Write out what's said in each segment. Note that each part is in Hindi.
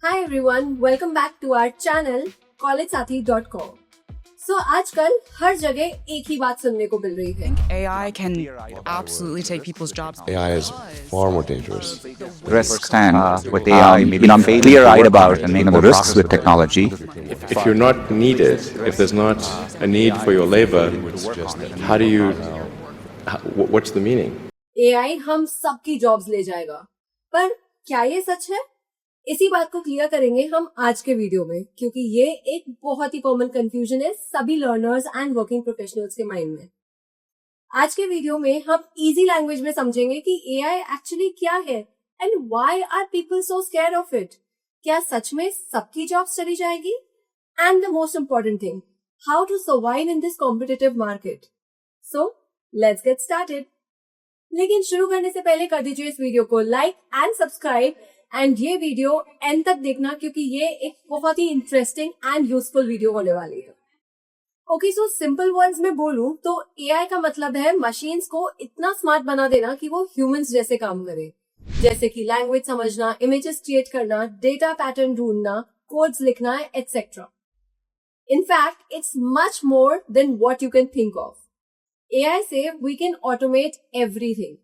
Hi everyone, welcome back to our channel collegesathi.com. So आजकल हर जगह एक ही बात सुनने को मिल रही है. AI can absolutely take people's jobs. AI is far more dangerous. Risks and with AI, I'm clear-eyed about the risks with technology. If you're not needed, if there's not a need for your labor, how do you, what's the meaning? AI हम सबकी जॉब्स ले जाएगा. पर क्या ये सच है? इसी बात को क्लियर करेंगे हम आज के वीडियो में, क्योंकि ये एक बहुत ही कॉमन कंफ्यूजन है सभी लर्नर्स एंड वर्किंग प्रोफेशनल्स के माइंड में. आज के वीडियो में हम इजी लैंग्वेज में समझेंगे कि एआई एक्चुअली क्या है and why are people so scared of it. क्या सच में सबकी जॉब्स चली जाएगी? And the most important thing, how to survive in this competitive market. So let's get started. लेकिन शुरू करने से पहले कर दीजिए इस वीडियो को लाइक एंड सब्सक्राइब एंड ये वीडियो एंड तक देखना, क्योंकि ये एक बहुत ही इंटरेस्टिंग एंड यूजफुल वीडियो होने वाली है. ओके, सो सिंपल वर्ड्स में बोलूं तो एआई का मतलब है मशीन्स को इतना स्मार्ट बना देना कि वो ह्यूमंस जैसे काम करे, जैसे कि लैंग्वेज समझना, इमेजेस क्रिएट करना, डेटा पैटर्न ढूंढना, कोड्स लिखना etcetera. In fact it's much more than what you can think of. AI से वी कैन ऑटोमेट एवरीथिंग.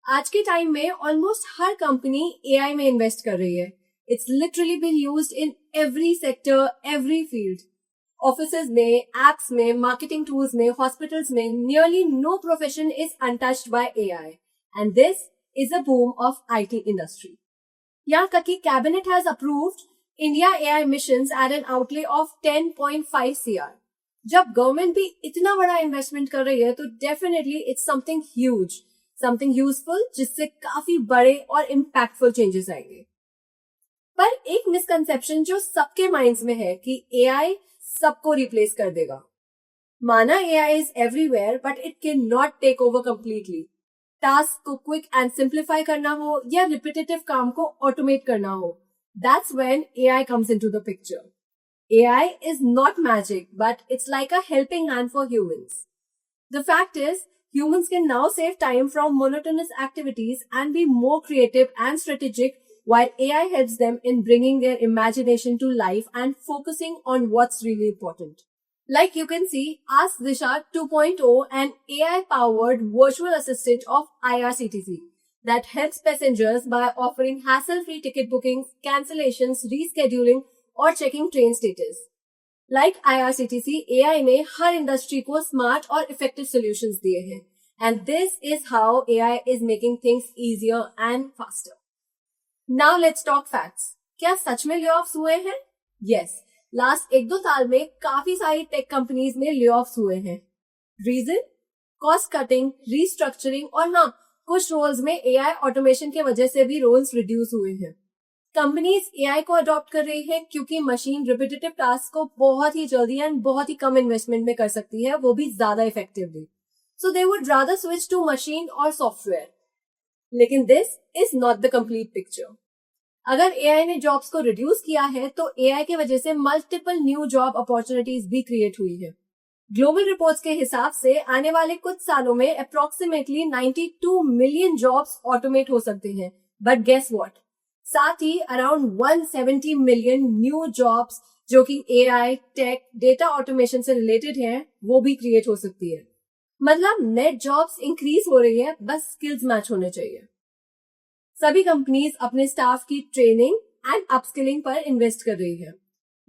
आज के टाइम में ऑलमोस्ट हर कंपनी एआई में इन्वेस्ट कर रही है. It's literally been used in every sector, every field. Offices में, एप्स में, मार्केटिंग टूल्स में, हॉस्पिटल्स में, nearly no profession is untouched by AI and this is a boom of IT industry. यहाँ तक कि cabinet has approved India AI missions at an outlay of 10.5 CR. जब गवर्नमेंट भी इतना बड़ा इन्वेस्टमेंट कर रही है तो definitely it's something huge, something useful, जिससे काफी बड़े और इम्पैक्टफुल चेंजेस आएंगे. पर एक मिसकंसेप्शन जो सबके माइंड्स में है कि एआई सबको रिप्लेस कर देगा. माना AI is everywhere but it can not take over completely. Task को क्विक एंड सिंप्लीफाई करना हो या रिपीटेटिव काम को ऑटोमेट करना हो, that's when AI comes into the picture. AI is not magic, but it's like a helping hand for humans. The fact is, humans can now save time from monotonous activities and be more creative and strategic, while AI helps them in bringing their imagination to life and focusing on what's really important. Like you can see, Ask Disha 2.0, an AI-powered virtual assistant of IRCTC that helps passengers by offering hassle-free ticket bookings, cancellations, rescheduling, और checking train status. Like IRCTC, AI ने हर इंडस्ट्री को स्मार्ट और इफेक्टिव सॉल्यूशंस दिए हैं and this is how AI is making things easier and faster. Now let's talk facts. क्या सच में ले ऑफ्स हुए हैं? यस, लास्ट 1-2 साल में काफी सारी टेक कंपनीज में ले ऑफ्स हुए हैं. रीजन? कॉस्ट कटिंग, रीस्ट्रक्चरिंग और हाँ, कुछ रोल्स में एआई ऑटोमेशन के वजह से भी रोल्स रिड्यूस हुए हैं. कंपनीज एआई को अडॉप्ट कर रही है क्योंकि मशीन रिपीटेटिव टास्क को बहुत ही जल्दी एंड बहुत ही कम इन्वेस्टमेंट में कर सकती है, वो भी ज्यादा effectively. So they would rather switch to machine और सॉफ्टवेयर. लेकिन this is not the complete picture. अगर एआई ने जॉब्स को रिड्यूस किया है तो एआई की वजह से मल्टीपल न्यू जॉब अपॉर्चुनिटीज भी क्रिएट हुई है. ग्लोबल रिपोर्ट्स के हिसाब से आने वाले कुछ सालों में अप्रोक्सीमेटली 92 मिलियन जॉब्स ऑटोमेट हो सकते हैं. बट गेस व्हाट, साथ ही अराउंड 170 मिलियन न्यू जॉब्स जो कि एआई, टेक, डेटा ऑटोमेशन से रिलेटेड हैं, वो भी क्रिएट हो सकती है. मतलब नेट जॉब्स इंक्रीज हो रही है, बस स्किल्स मैच होने चाहिए. सभी कंपनीज अपने स्टाफ की ट्रेनिंग एंड अपस्किलिंग पर इन्वेस्ट कर रही है.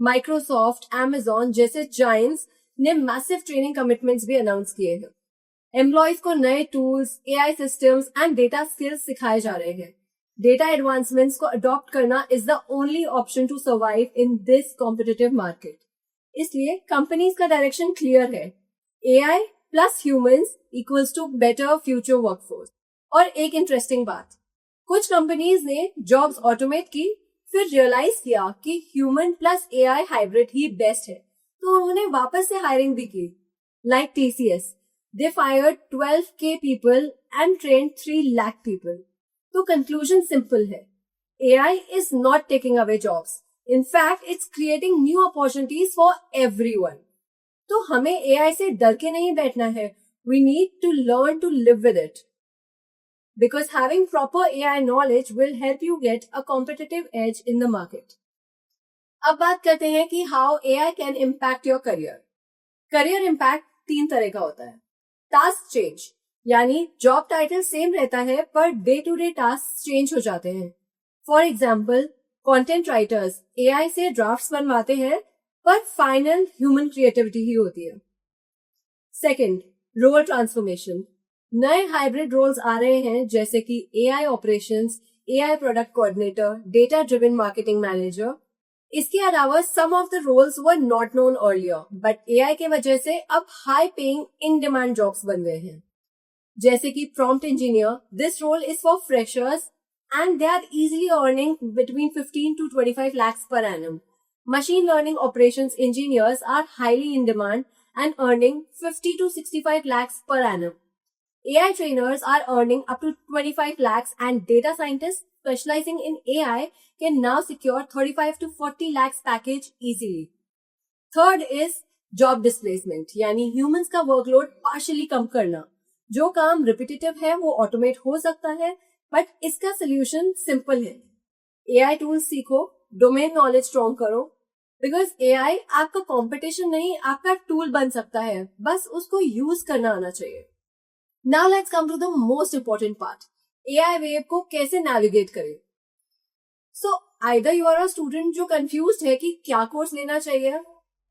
माइक्रोसॉफ्ट, Amazon जैसे जायंट्स ने मैसिव ट्रेनिंग कमिटमेंट्स भी अनाउंस किए हैं. एम्प्लॉयज को नए tools, AI systems and data skills सिखाए जा रहे हैं. डेटा एडवांसमेंट्स को अडॉप्ट करना is the only option to survive in this competitive market. इसलिए कंपनीज का डायरेक्शन क्लियर है. AI plus humans equals to better future workforce. और एक इंटरेस्टिंग बात, कुछ कंपनीज ने जॉब्स ऑटोमेट की, फिर रियलाइज किया कि ह्यूमन प्लस एआई हाइब्रिड ही बेस्ट है, तो उन्होंने वापस से हायरिंग भी की. Like TCS, they fired 12K people and trained 3 lakh people. तो कंक्लूजन सिंपल है, AI is not taking away jobs. In fact it's creating new opportunities for everyone. तो हमें एआई से डर के नहीं बैठना है. We need to learn to live with it. because having proper AI knowledge will help you get a competitive edge in the market. अब बात करते हैं कि how AI can impact your career. Career impact 3 तरह का होता है. Task change, यानी जॉब टाइटल सेम रहता है पर day to day task change हो जाते हैं. For example, content writers AI से ड्राफ्ट्स बनवाते हैं पर फाइनल ह्यूमन क्रिएटिविटी ही होती है. Second, role transformation. नए हाइब्रिड रोल्स आ रहे हैं जैसे कि AI operations, AI product coordinator, data driven marketing manager. इसके अलावा some of the roles were not known earlier but AI के वजह से अब high paying in demand jobs बन गए हैं. जैसे कि prompt engineer, this role is for freshers and they are easily earning between 15 to 25 lakhs per annum. Machine learning operations engineers are highly in demand and earning 50 to 65 lakhs per annum. AI trainers are earning up to 25 lakhs and data scientists specializing in AI can now secure 35 to 40 lakhs package easily. Third is job displacement, यानी humans का workload partially कम करना. जो काम रिपीटेटिव है वो ऑटोमेट हो सकता है बट इसका सोल्यूशन सिंपल है. AI टूल्स सीखो, डोमेन नॉलेज स्ट्रॉन्ग करो, बिकॉज AI आपका कंपटीशन नहीं, आपका टूल बन सकता है, बस उसको यूज करना आना चाहिए. Now let's come to the most important part, AI wave को कैसे नेविगेट करें. So either you are a student जो कंफ्यूज्ड है कि क्या कोर्स लेना चाहिए,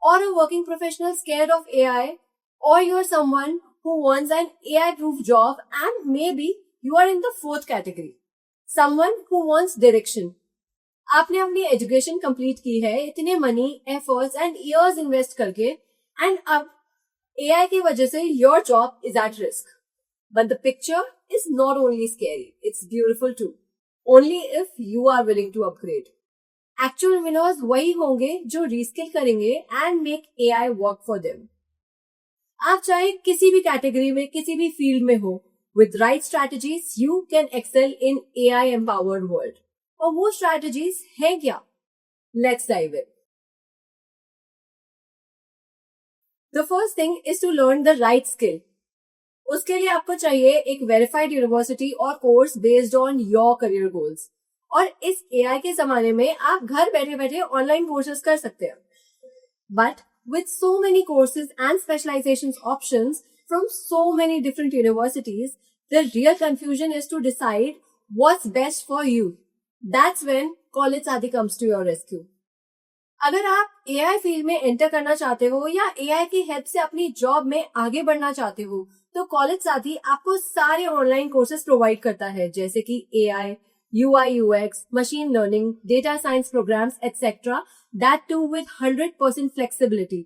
और a working professional scared of AI, or you are someone who wants an AI-proof job and maybe you are in the fourth category. Someone who wants direction. आपने अपनी एजुकेशन कंप्लीट की है इतने money, efforts and years invest करके एंड अब AI की वजह से your job is at risk. But the picture is not only scary, it's beautiful too. Only if you are willing to upgrade. Actual winners वही होंगे जो रीस्किल करेंगे and make AI work for them. आप चाहे किसी भी कैटेगरी में, किसी भी फील्ड में हो, with right strategies you can excel in AI empowered world. और वो स्ट्रैटेजीज हैं क्या? Let's dive in. The first thing is to learn the right skill. उसके लिए आपको चाहिए एक वेरीफाइड यूनिवर्सिटी और course based on your career goals. और इस AI के जमाने में आप घर बैठे बैठे ऑनलाइन कोर्सेज कर सकते हैं. But with so many courses and specializations options from so many different universities, the real confusion is to decide what's best for you. That's when College Sathi comes to your rescue. अगर आप AI फील्ड में एंटर करना चाहते हो या AI की हेल्प से अपनी जॉब में आगे बढ़ना चाहते हो, तो कॉलेज साथी आपको सारे ऑनलाइन कोर्सेज प्रोवाइड करता है जैसे कि AI, UI UX, machine learning, data science programs, etc. That too with 100% flexibility.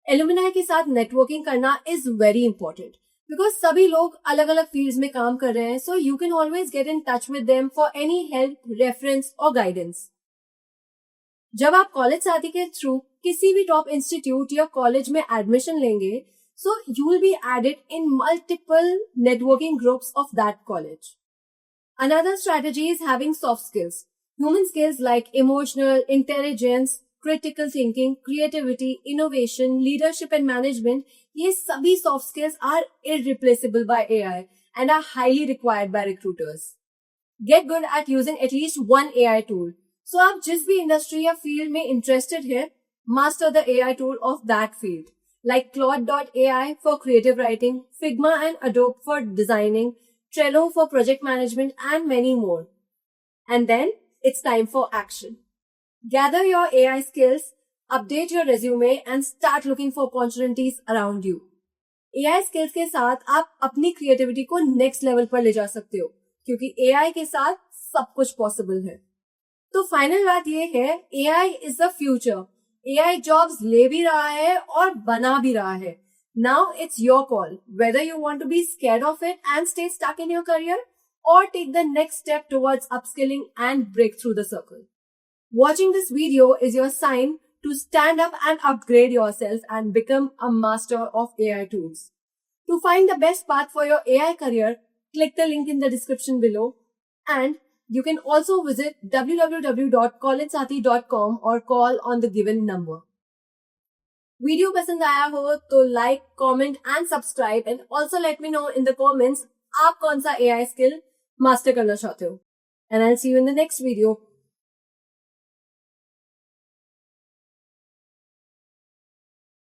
Alumni के साथ नेटवर्किंग करना is very important because सभी लोग अलग अलग फील्ड्स में काम कर रहे हैं, so you can always get in touch with them for any help, reference और guidance. जब आप कॉलेज साथी के थ्रू किसी भी टॉप इंस्टीट्यूट या कॉलेज में एडमिशन लेंगे, so you will be added in multiple networking groups of that college. Another strategy is having soft skills. Human skills like emotional intelligence, critical thinking, creativity, innovation, leadership and management, ये सभी soft skills are irreplaceable by AI and are highly required by recruiters. Get good at using at least one AI tool. So आप जिस भी इंडस्ट्री या फील्ड में इंटरेस्टेड है, master the AI tool of that field. Like Claude.ai for creative writing, Figma and Adobe for designing, Trello for project management and many more. And then it's time for action. Gather your AI skills, update your resume and start looking for opportunities around you. AI skills के साथ आप अपनी creativity को next level पर ले जा सकते हो क्योंकि AI के साथ सब कुछ possible है. तो फाइनल बात ये है, AI is the future. AI jobs ले भी रहा है और बना भी रहा है. Now it's your call whether you want to be scared of it and stay stuck in your career or take the next step towards upskilling and break through the circle. Watching this video is your sign to stand up and upgrade yourself and become a master of AI tools. To find the best path for your AI career, click the link in the description below and you can also visit www.collegesathi.com or call on the given number. Video पसंद आया हो तो like, comment and subscribe and also let me know in the comments आप कौन सा AI स्किल मास्टर करना चाहते हो. And I'll see you in the next video.